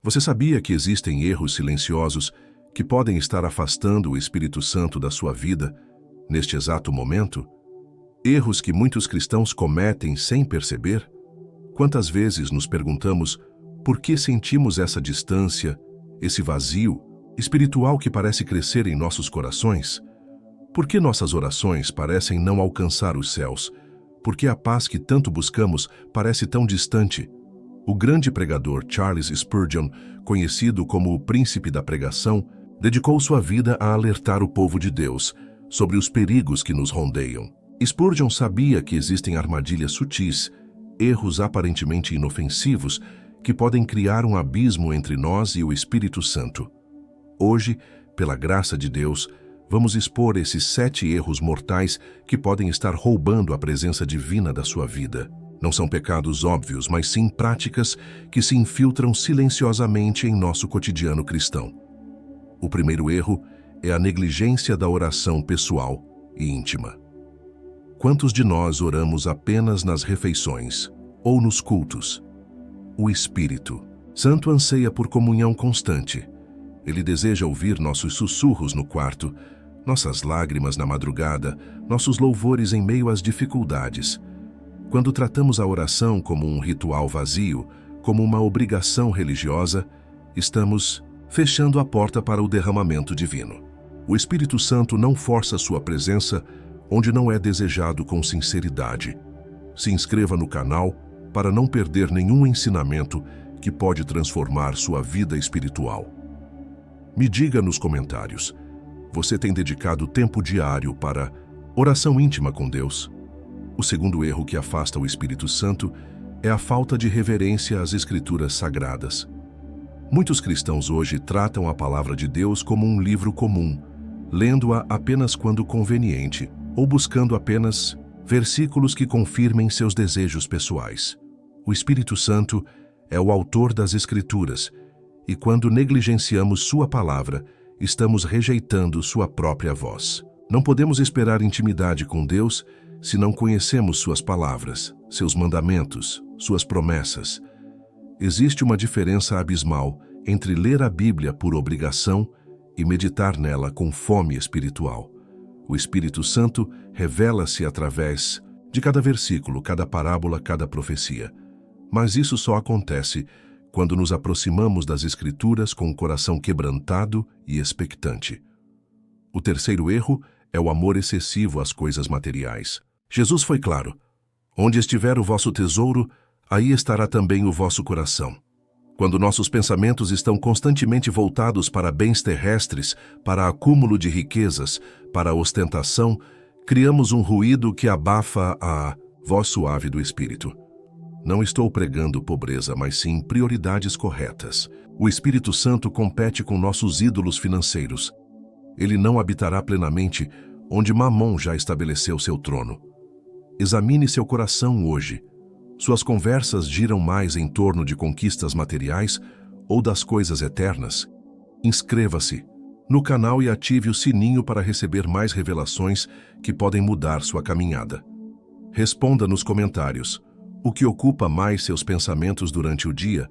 Você sabia que existem erros silenciosos que podem estar afastando o Espírito Santo da sua vida neste exato momento? Erros que muitos cristãos cometem sem perceber? Quantas vezes nos perguntamos por que sentimos essa distância, esse vazio espiritual que parece crescer em nossos corações? Por que nossas orações parecem não alcançar os céus? Por que a paz que tanto buscamos parece tão distante? O grande pregador Charles Spurgeon, conhecido como o príncipe da pregação, dedicou sua vida a alertar o povo de Deus sobre os perigos que nos rondeiam. Spurgeon sabia que existem armadilhas sutis, erros aparentemente inofensivos, que podem criar um abismo entre nós e o Espírito Santo. Hoje, pela graça de Deus, vamos expor esses 7 erros mortais que podem estar roubando a presença divina da sua vida. Não são pecados óbvios, mas sim práticas que se infiltram silenciosamente em nosso cotidiano cristão. O primeiro erro é a negligência da oração pessoal e íntima. Quantos de nós oramos apenas nas refeições ou nos cultos? O Espírito Santo anseia por comunhão constante. Ele deseja ouvir nossos sussurros no quarto, nossas lágrimas na madrugada, nossos louvores em meio às dificuldades. Quando tratamos a oração como um ritual vazio, como uma obrigação religiosa, estamos fechando a porta para o derramamento divino. O Espírito Santo não força sua presença onde não é desejado com sinceridade. Se inscreva no canal para não perder nenhum ensinamento que pode transformar sua vida espiritual. Me diga nos comentários, você tem dedicado tempo diário para oração íntima com Deus? O segundo erro que afasta o Espírito Santo é a falta de reverência às Escrituras Sagradas. Muitos cristãos hoje tratam a palavra de Deus como um livro comum, lendo-a apenas quando conveniente, ou buscando apenas versículos que confirmem seus desejos pessoais. O Espírito Santo é o autor das Escrituras, e quando negligenciamos sua palavra, estamos rejeitando sua própria voz. Não podemos esperar intimidade com Deus se não conhecemos suas palavras, seus mandamentos, suas promessas. Existe uma diferença abismal entre ler a Bíblia por obrigação e meditar nela com fome espiritual. O Espírito Santo revela-se através de cada versículo, cada parábola, cada profecia. Mas isso só acontece quando nos aproximamos das Escrituras com o coração quebrantado e expectante. O terceiro erro é o amor excessivo às coisas materiais. Jesus foi claro: onde estiver o vosso tesouro, aí estará também o vosso coração. Quando nossos pensamentos estão constantemente voltados para bens terrestres, para acúmulo de riquezas, para a ostentação, criamos um ruído que abafa a voz suave do Espírito. Não estou pregando pobreza, mas sim prioridades corretas. O Espírito Santo compete com nossos ídolos financeiros. Ele não habitará plenamente onde Mamon já estabeleceu seu trono. Examine seu coração hoje. Suas conversas giram mais em torno de conquistas materiais ou das coisas eternas? Inscreva-se no canal e ative o sininho para receber mais revelações que podem mudar sua caminhada. Responda nos comentários: o que ocupa mais seus pensamentos durante o dia?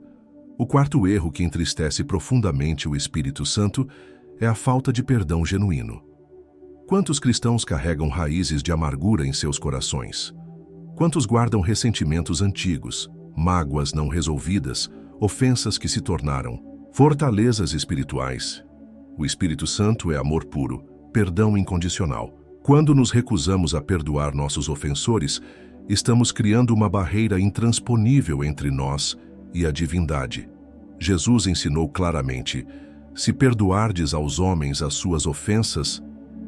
O quarto erro que entristece profundamente o Espírito Santo é a falta de perdão genuíno. Quantos cristãos carregam raízes de amargura em seus corações? Quantos guardam ressentimentos antigos, mágoas não resolvidas, ofensas que se tornaram fortalezas espirituais? O Espírito Santo é amor puro, perdão incondicional. Quando nos recusamos a perdoar nossos ofensores, estamos criando uma barreira intransponível entre nós e a divindade. Jesus ensinou claramente: se perdoardes aos homens as suas ofensas,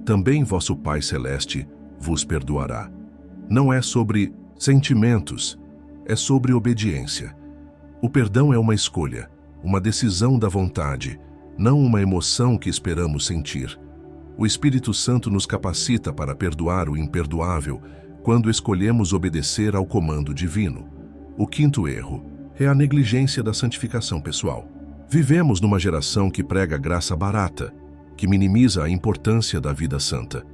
também vosso Pai Celeste vos perdoará. Não é sobre sentimentos, é sobre obediência. O perdão é uma escolha, uma decisão da vontade, não uma emoção que esperamos sentir. O Espírito Santo nos capacita para perdoar o imperdoável quando escolhemos obedecer ao comando divino. O quinto erro é a negligência da santificação pessoal. Vivemos numa geração que prega graça barata, que minimiza a importância da vida santa.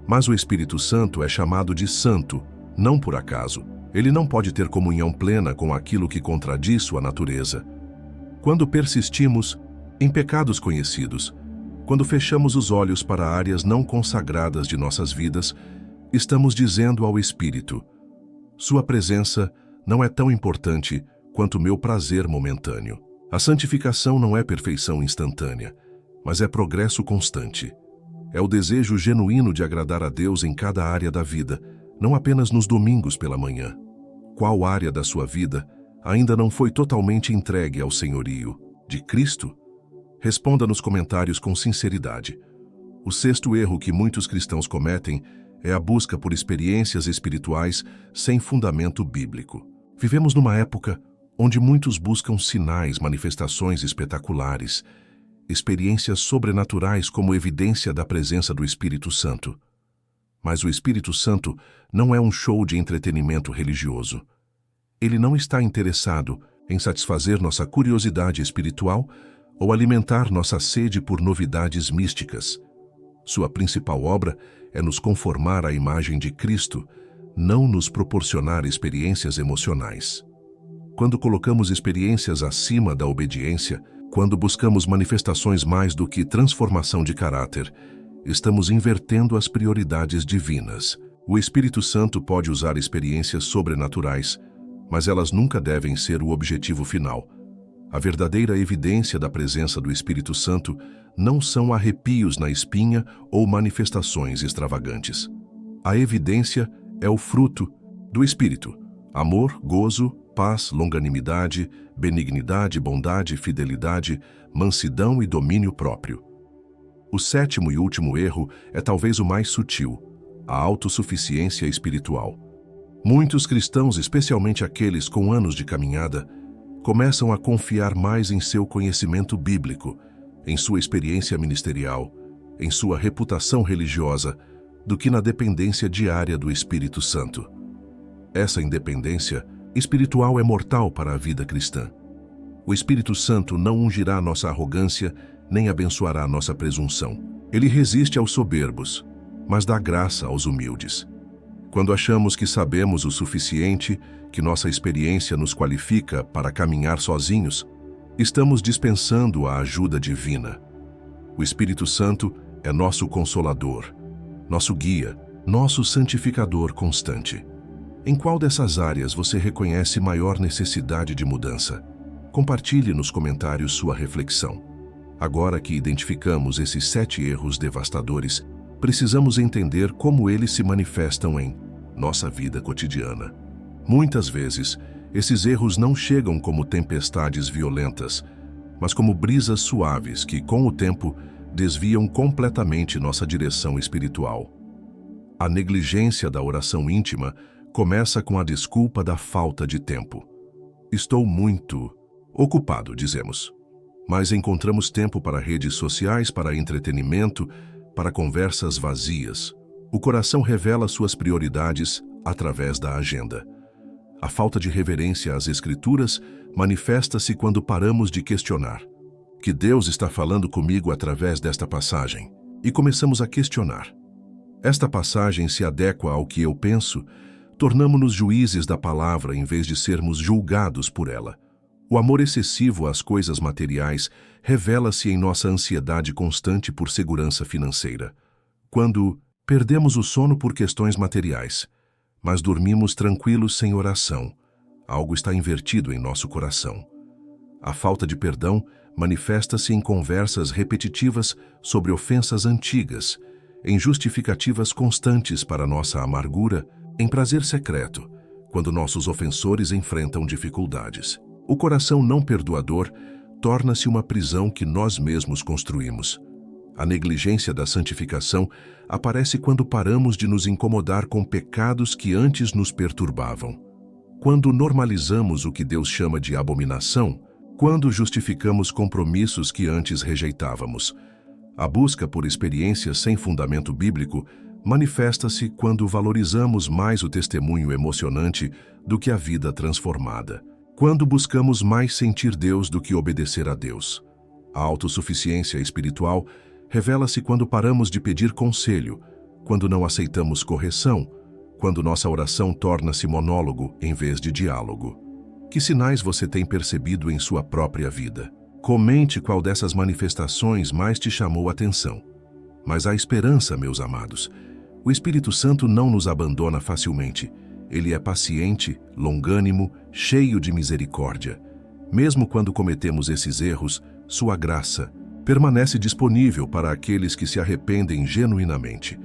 Mas o Espírito Santo é chamado de santo, não por acaso. Ele não pode ter comunhão plena com aquilo que contradiz sua natureza. Quando persistimos em pecados conhecidos, quando fechamos os olhos para áreas não consagradas de nossas vidas, estamos dizendo ao Espírito: sua presença não é tão importante quanto o meu prazer momentâneo. A santificação não é perfeição instantânea, mas é progresso constante. É o desejo genuíno de agradar a Deus em cada área da vida, não apenas nos domingos pela manhã. Qual área da sua vida ainda não foi totalmente entregue ao senhorio de Cristo? Responda nos comentários com sinceridade. O sexto erro que muitos cristãos cometem é a busca por experiências espirituais sem fundamento bíblico. Vivemos numa época onde muitos buscam sinais, manifestações espetaculares, experiências sobrenaturais como evidência da presença do Espírito Santo. Mas o Espírito Santo não é um show de entretenimento religioso. Ele não está interessado em satisfazer nossa curiosidade espiritual ou alimentar nossa sede por novidades místicas. Sua principal obra é nos conformar à imagem de Cristo, não nos proporcionar experiências emocionais. Quando colocamos experiências acima da obediência, quando buscamos manifestações mais do que transformação de caráter, estamos invertendo as prioridades divinas. O Espírito Santo pode usar experiências sobrenaturais, mas elas nunca devem ser o objetivo final. A verdadeira evidência da presença do Espírito Santo não são arrepios na espinha ou manifestações extravagantes. A evidência é o fruto do Espírito: amor, gozo, paz, longanimidade, benignidade, bondade, fidelidade, mansidão e domínio próprio. O sétimo e último erro é talvez o mais sutil: a autossuficiência espiritual. Muitos cristãos, especialmente aqueles com anos de caminhada, começam a confiar mais em seu conhecimento bíblico, em sua experiência ministerial, em sua reputação religiosa, do que na dependência diária do Espírito Santo. Essa independência espiritual é mortal para a vida cristã. O Espírito Santo não ungirá nossa arrogância, nem abençoará nossa presunção. Ele resiste aos soberbos, mas dá graça aos humildes. Quando achamos que sabemos o suficiente, que nossa experiência nos qualifica para caminhar sozinhos, estamos dispensando a ajuda divina. O Espírito Santo é nosso consolador, nosso guia, nosso santificador constante. Em qual dessas áreas você reconhece maior necessidade de mudança? Compartilhe nos comentários sua reflexão. Agora que identificamos esses 7 erros devastadores, precisamos entender como eles se manifestam em nossa vida cotidiana. Muitas vezes, esses erros não chegam como tempestades violentas, mas como brisas suaves que, com o tempo, desviam completamente nossa direção espiritual. A negligência da oração íntima começa com a desculpa da falta de tempo. Estou muito ocupado, dizemos. Mas encontramos tempo para redes sociais, para entretenimento, para conversas vazias. O coração revela suas prioridades através da agenda. A falta de reverência às Escrituras manifesta-se quando paramos de questionar: que Deus está falando comigo através desta passagem? E começamos a questionar: esta passagem se adequa ao que eu penso? Tornamo-nos juízes da palavra em vez de sermos julgados por ela. O amor excessivo às coisas materiais revela-se em nossa ansiedade constante por segurança financeira. Quando perdemos o sono por questões materiais, mas dormimos tranquilos sem oração, algo está invertido em nosso coração. A falta de perdão manifesta-se em conversas repetitivas sobre ofensas antigas, em justificativas constantes para nossa amargura, em prazer secreto, quando nossos ofensores enfrentam dificuldades. O coração não perdoador torna-se uma prisão que nós mesmos construímos. A negligência da santificação aparece quando paramos de nos incomodar com pecados que antes nos perturbavam. Quando normalizamos o que Deus chama de abominação, quando justificamos compromissos que antes rejeitávamos. A busca por experiências sem fundamento bíblico manifesta-se quando valorizamos mais o testemunho emocionante do que a vida transformada. Quando buscamos mais sentir Deus do que obedecer a Deus. A autossuficiência espiritual revela-se quando paramos de pedir conselho, quando não aceitamos correção, quando nossa oração torna-se monólogo em vez de diálogo. Que sinais você tem percebido em sua própria vida? Comente qual dessas manifestações mais te chamou a atenção. Mas há esperança, meus amados. O Espírito Santo não nos abandona facilmente. Ele é paciente, longânimo, cheio de misericórdia. Mesmo quando cometemos esses erros, sua graça permanece disponível para aqueles que se arrependem genuinamente.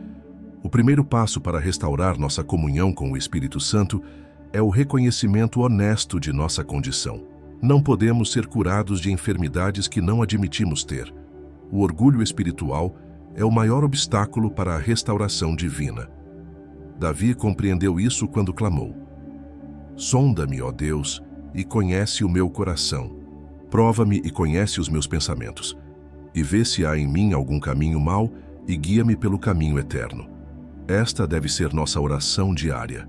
O primeiro passo para restaurar nossa comunhão com o Espírito Santo é o reconhecimento honesto de nossa condição. Não podemos ser curados de enfermidades que não admitimos ter. O orgulho espiritual é o maior obstáculo para a restauração divina. Davi compreendeu isso quando clamou: Sonda-me, ó Deus, e conhece o meu coração. Prova-me e conhece os meus pensamentos. E vê se há em mim algum caminho mau e guia-me pelo caminho eterno. Esta deve ser nossa oração diária.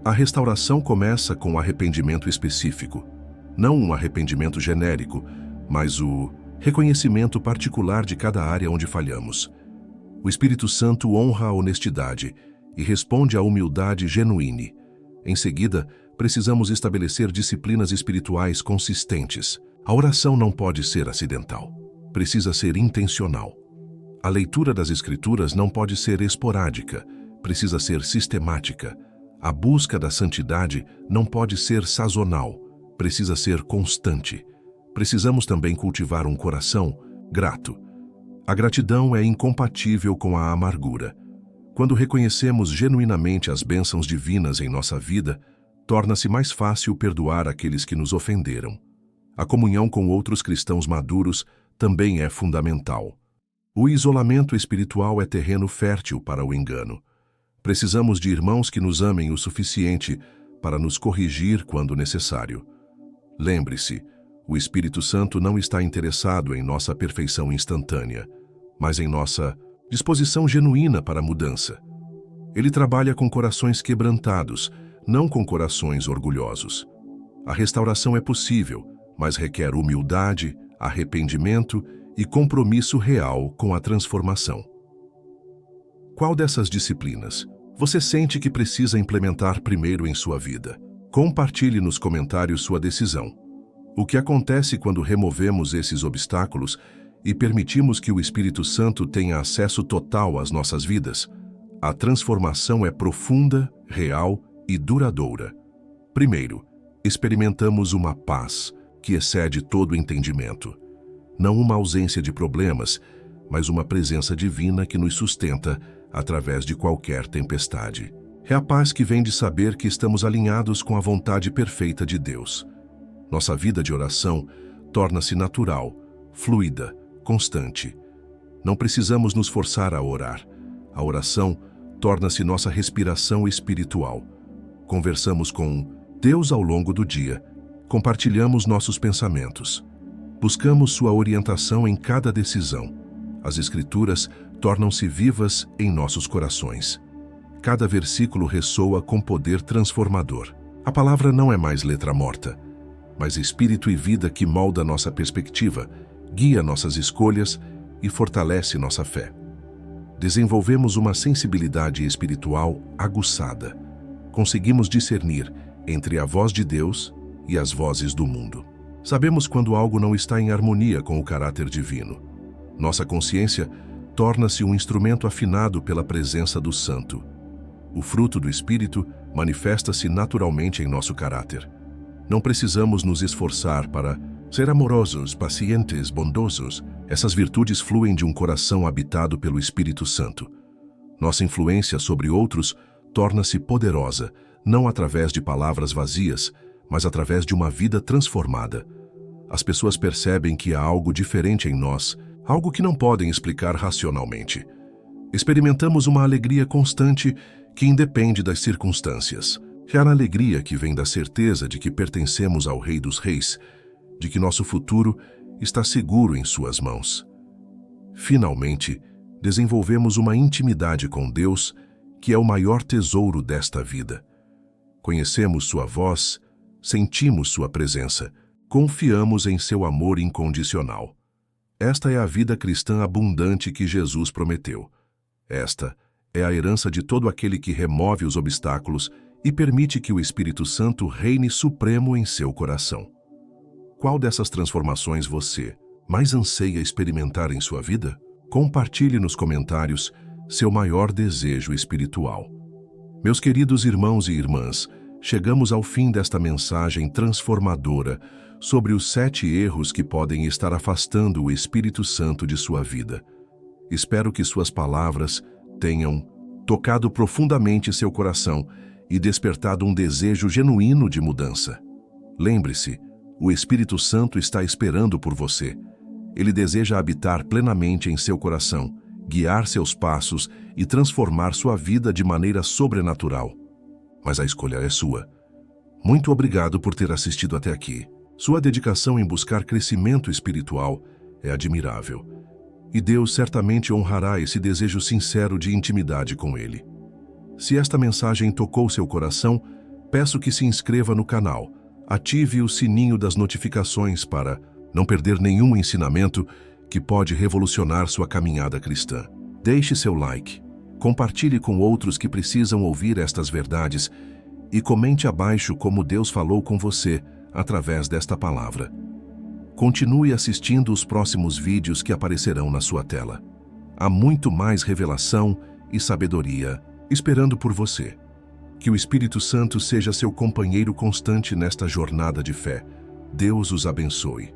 A restauração começa com um arrependimento específico. Não um arrependimento genérico, mas o reconhecimento particular de cada área onde falhamos. O Espírito Santo honra a honestidade e responde à humildade genuína. Em seguida, precisamos estabelecer disciplinas espirituais consistentes. A oração não pode ser acidental. Precisa ser intencional. A leitura das Escrituras não pode ser esporádica. Precisa ser sistemática. A busca da santidade não pode ser sazonal. Precisa ser constante. Precisamos também cultivar um coração grato. A gratidão é incompatível com a amargura. Quando reconhecemos genuinamente as bênçãos divinas em nossa vida, torna-se mais fácil perdoar aqueles que nos ofenderam. A comunhão com outros cristãos maduros também é fundamental. O isolamento espiritual é terreno fértil para o engano. Precisamos de irmãos que nos amem o suficiente para nos corrigir quando necessário. Lembre-se, o Espírito Santo não está interessado em nossa perfeição instantânea, mas em nossa disposição genuína para a mudança. Ele trabalha com corações quebrantados, não com corações orgulhosos. A restauração é possível, mas requer humildade, arrependimento e compromisso real com a transformação. Qual dessas disciplinas você sente que precisa implementar primeiro em sua vida? Compartilhe nos comentários sua decisão. O que acontece quando removemos esses obstáculos e permitimos que o Espírito Santo tenha acesso total às nossas vidas? A transformação é profunda, real e duradoura. Primeiro, experimentamos uma paz que excede todo entendimento. Não uma ausência de problemas, mas uma presença divina que nos sustenta através de qualquer tempestade. É a paz que vem de saber que estamos alinhados com a vontade perfeita de Deus. Nossa vida de oração torna-se natural, fluida, constante. Não precisamos nos forçar a orar. A oração torna-se nossa respiração espiritual. Conversamos com Deus ao longo do dia. Compartilhamos nossos pensamentos. Buscamos sua orientação em cada decisão. As Escrituras tornam-se vivas em nossos corações. Cada versículo ressoa com poder transformador. A palavra não é mais letra morta, mas espírito e vida que molda nossa perspectiva, guia nossas escolhas e fortalece nossa fé. Desenvolvemos uma sensibilidade espiritual aguçada. Conseguimos discernir entre a voz de Deus e as vozes do mundo. Sabemos quando algo não está em harmonia com o caráter divino. Nossa consciência torna-se um instrumento afinado pela presença do Santo. O fruto do Espírito manifesta-se naturalmente em nosso caráter. Não precisamos nos esforçar para ser amorosos, pacientes, bondosos. Essas virtudes fluem de um coração habitado pelo Espírito Santo. Nossa influência sobre outros torna-se poderosa, não através de palavras vazias, mas através de uma vida transformada. As pessoas percebem que há algo diferente em nós, algo que não podem explicar racionalmente. Experimentamos uma alegria constante que independe das circunstâncias. É a alegria que vem da certeza de que pertencemos ao Rei dos Reis, de que nosso futuro está seguro em suas mãos. Finalmente, desenvolvemos uma intimidade com Deus, que é o maior tesouro desta vida. Conhecemos sua voz, sentimos sua presença, confiamos em seu amor incondicional. Esta é a vida cristã abundante que Jesus prometeu. Esta é a herança de todo aquele que remove os obstáculos e permite que o Espírito Santo reine supremo em seu coração. Qual dessas transformações você mais anseia experimentar em sua vida? Compartilhe nos comentários seu maior desejo espiritual. Meus queridos irmãos e irmãs, chegamos ao fim desta mensagem transformadora sobre os 7 erros que podem estar afastando o Espírito Santo de sua vida. Espero que suas palavras tenham tocado profundamente seu coração e despertado um desejo genuíno de mudança. Lembre-se, o Espírito Santo está esperando por você. Ele deseja habitar plenamente em seu coração, guiar seus passos e transformar sua vida de maneira sobrenatural. Mas a escolha é sua. Muito obrigado por ter assistido até aqui. Sua dedicação em buscar crescimento espiritual é admirável. E Deus certamente honrará esse desejo sincero de intimidade com Ele. Se esta mensagem tocou seu coração, peço que se inscreva no canal, ative o sininho das notificações para não perder nenhum ensinamento que pode revolucionar sua caminhada cristã. Deixe seu like, compartilhe com outros que precisam ouvir estas verdades e comente abaixo como Deus falou com você através desta palavra. Continue assistindo os próximos vídeos que aparecerão na sua tela. Há muito mais revelação e sabedoria esperando por você. Que o Espírito Santo seja seu companheiro constante nesta jornada de fé. Deus os abençoe.